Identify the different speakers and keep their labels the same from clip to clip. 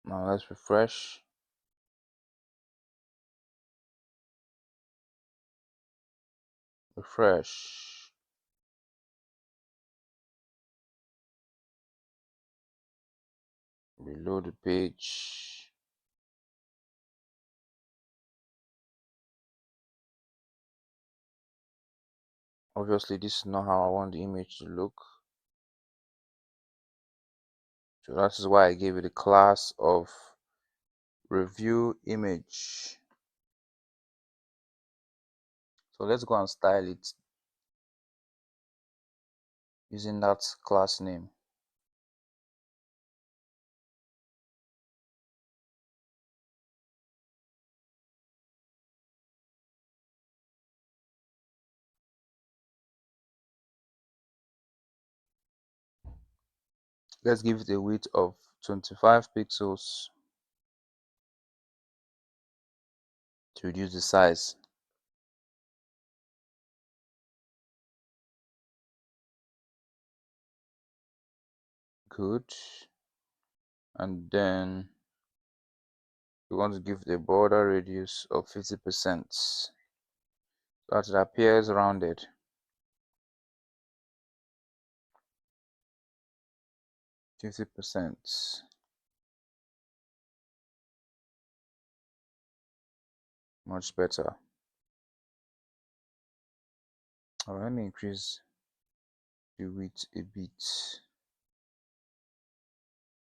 Speaker 1: Now let's refresh. Refresh. Reload the page. Obviously, this is not how I want the image to look. So that is why I gave it a class of review image. So let's go and style it using that class name. Let's give it a width of 25 pixels to reduce the size. Good. And then we want to give the border radius of 50% so that it appears rounded. 50%. Much better. Let me increase the width a bit.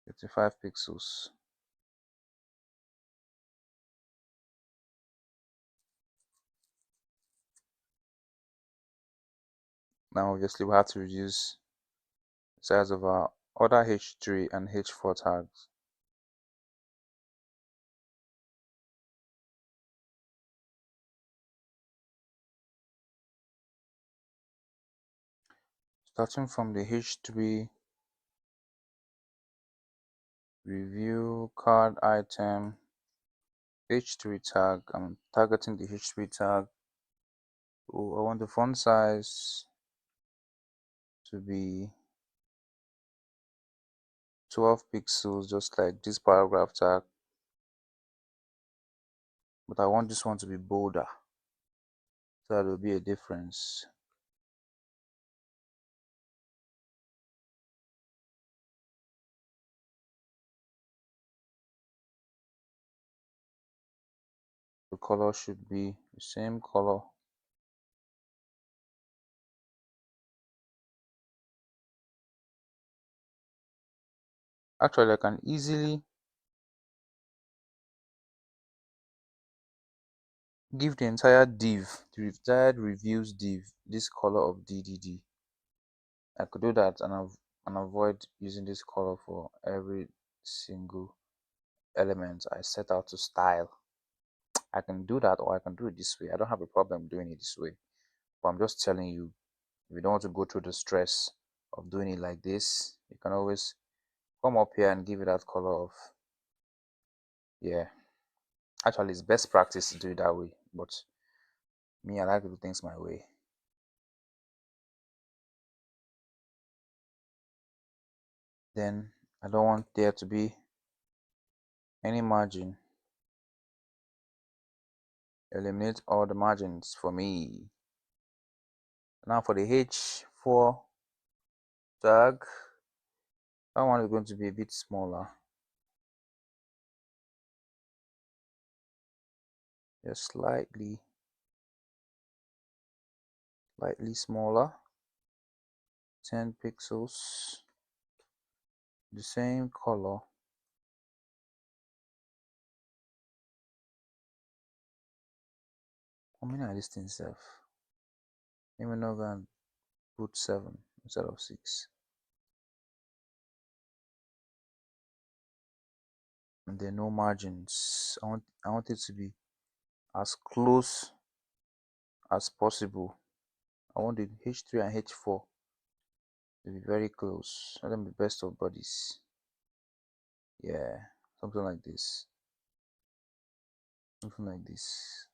Speaker 1: 55 pixels. Now obviously we have to reduce the size of our other H3 and H4 tags. Starting from the H3 review card item H3 tag, I'm targeting the H3 tag. I want the font size to be 12 pixels, just like this paragraph tag, but I want this one to be bolder, so that there will be a difference. The color should be the same color. Actually, I can easily give the entire div, the entire reviews div, this color of DDD. I could do that and avoid using this color for every single element I set out to style. I can do that, or I can do it this way. I don't have a problem doing it this way, but I'm just telling you, if you don't want to go through the stress of doing it like this, you can always come up here and give it that color of, yeah. Actually, it's best practice to do it that way, but me, I like to do things my way. Then I don't want there to be any margin. Eliminate all the margins for me. Now for the H4 tag, that one is going to be a bit smaller. Just slightly smaller. 10 pixels. The same color. How many are these things have? Maybe not gonna put 7 instead of 6. And there are no margins. I want it to be as close as possible. I want the H3 and H4 to be very close. Let them be best of buddies. Yeah, something like this. Something like this.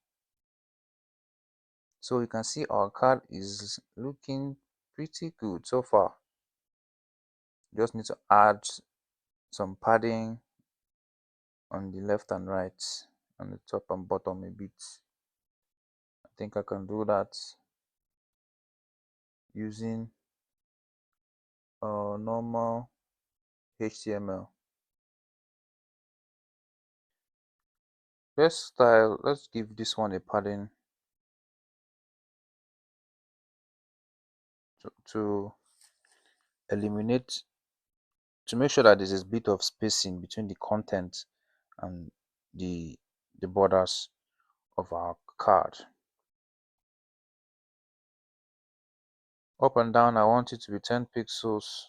Speaker 1: So you can see our card is looking pretty good so far. Just need to add some padding on the left and right, on the top and bottom a bit. I think I can do that using normal HTML. Let's give this one a padding to eliminate, to make sure that there's a bit of spacing between the content and the borders of our card. Up and down, I want it to be 10 pixels.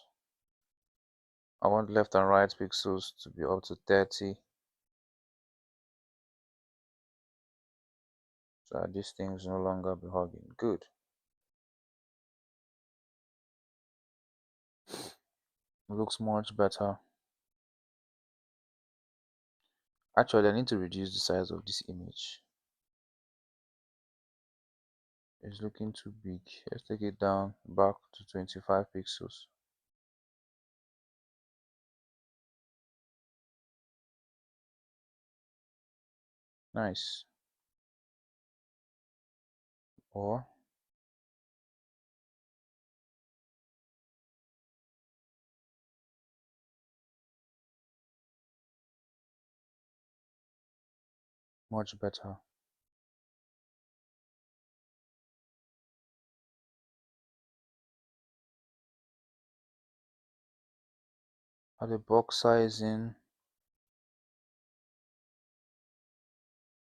Speaker 1: I want left and right pixels to be up to 30. So that these things no longer be hugging. Good. Looks much better. Actually, I need to reduce the size of this image. It's looking too big. Let's take it down back to 25 pixels. Nice. Or much better. Add the box sizing,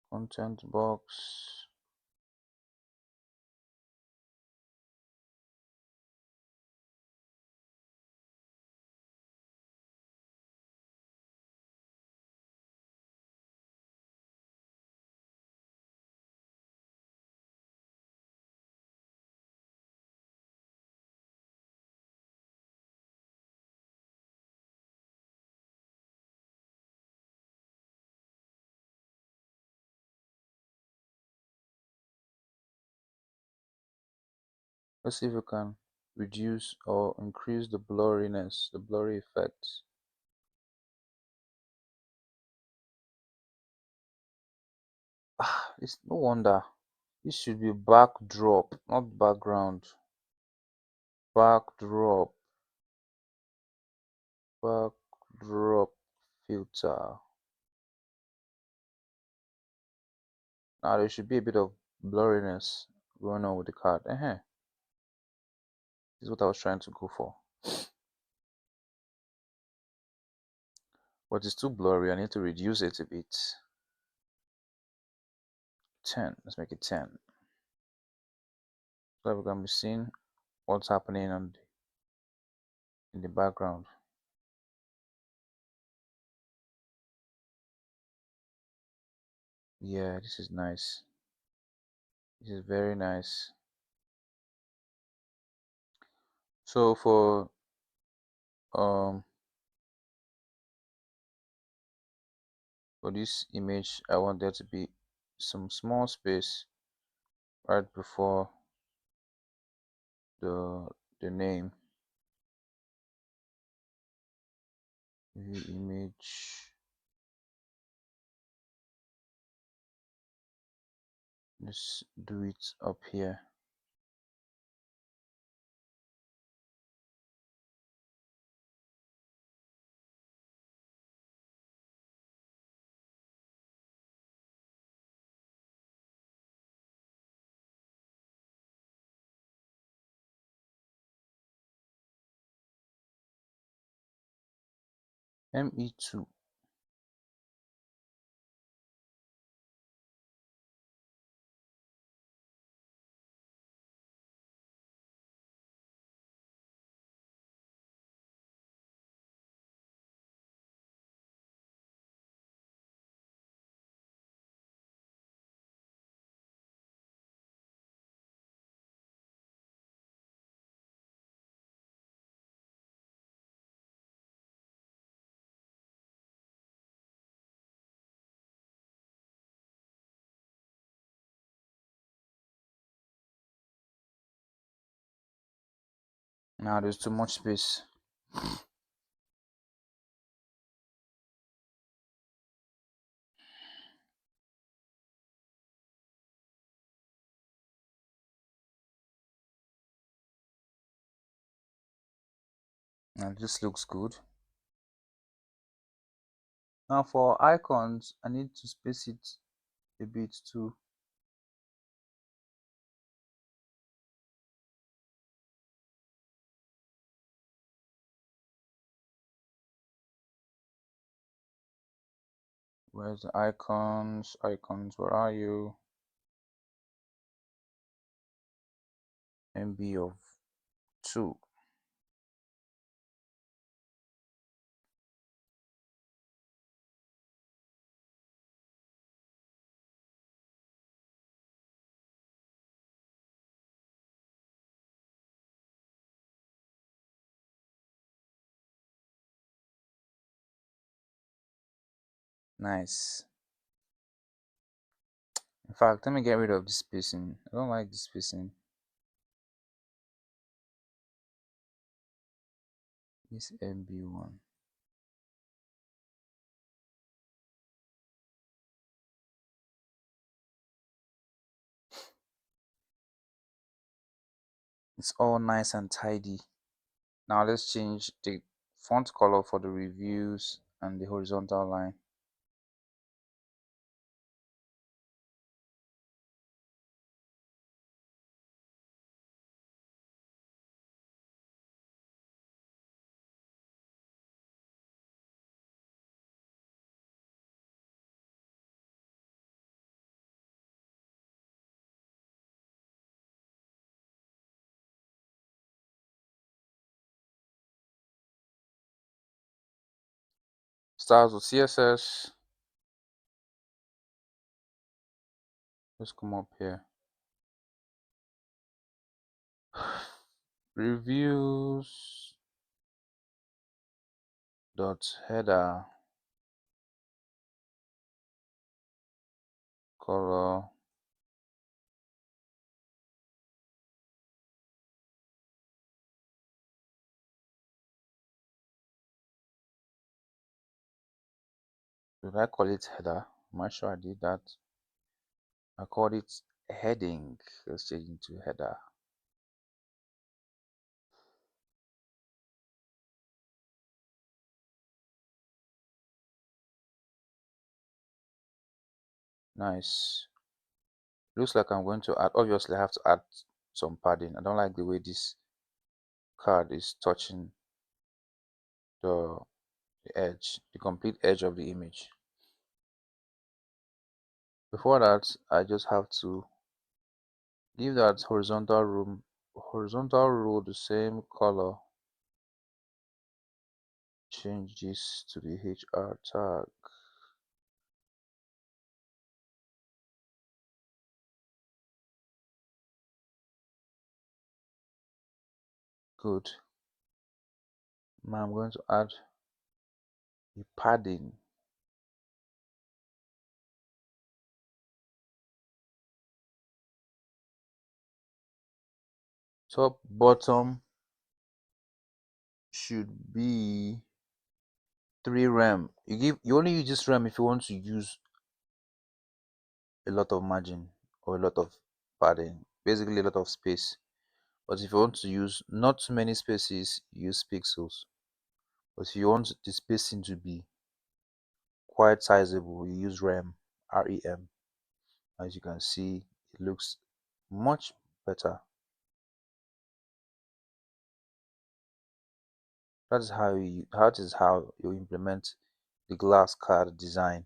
Speaker 1: content box. Let's see if we can reduce or increase the blurriness, the blurry effects. It's no wonder. This should be backdrop, not background. Backdrop, backdrop filter. Now there should be a bit of blurriness going on with the card. This is what I was trying to go for. But it's too blurry. I need to reduce it a bit. 10. Let's make it 10. So we can be seeing what's happening in the background. Yeah, this is nice. This is very nice. So um for this image, I want there to be some small space right before the name. View image. Let's do it up here. ME2. Now there's too much space. And this looks good. Now for icons, I need to space it a bit too. Where's the icons? Icons, where are you? MB of 2. Nice. In fact, let me get rid of this spacing. I don't like this spacing. This MB1. It's all nice and tidy. Now let's change the font color for the reviews and the horizontal line. Styles with CSS. Let's come up here. Reviews dot header color. Did I call it header? I'm not sure I did that. I called it heading. Let's change it to header. Nice. Looks like I'm going to add, obviously I have to add some padding. I don't like the way this card is touching the edge, the complete edge of the image. Before that, I just have to give that horizontal row the same color. Change this to the HR tag. Good. Now I'm going to add the padding. Top bottom should be 3 rem. You only use this rem if you want to use a lot of margin or a lot of padding, basically a lot of space. But if you want to use not too many spaces, use pixels. But if you want the spacing to be quite sizable, you use rem. As you can see, it looks much better. That is how you implement the glass card design.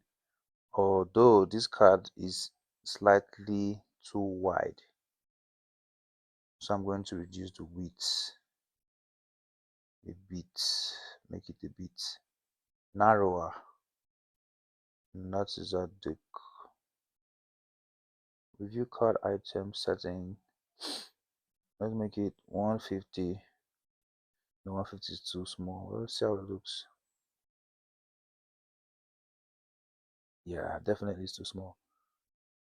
Speaker 1: Although this card is slightly too wide, so I'm going to reduce the width a bit, make it a bit narrower. And that is at the review card item setting. Let's make it 150. The 150 is too small. Let's see how it looks. Yeah, definitely it's too small.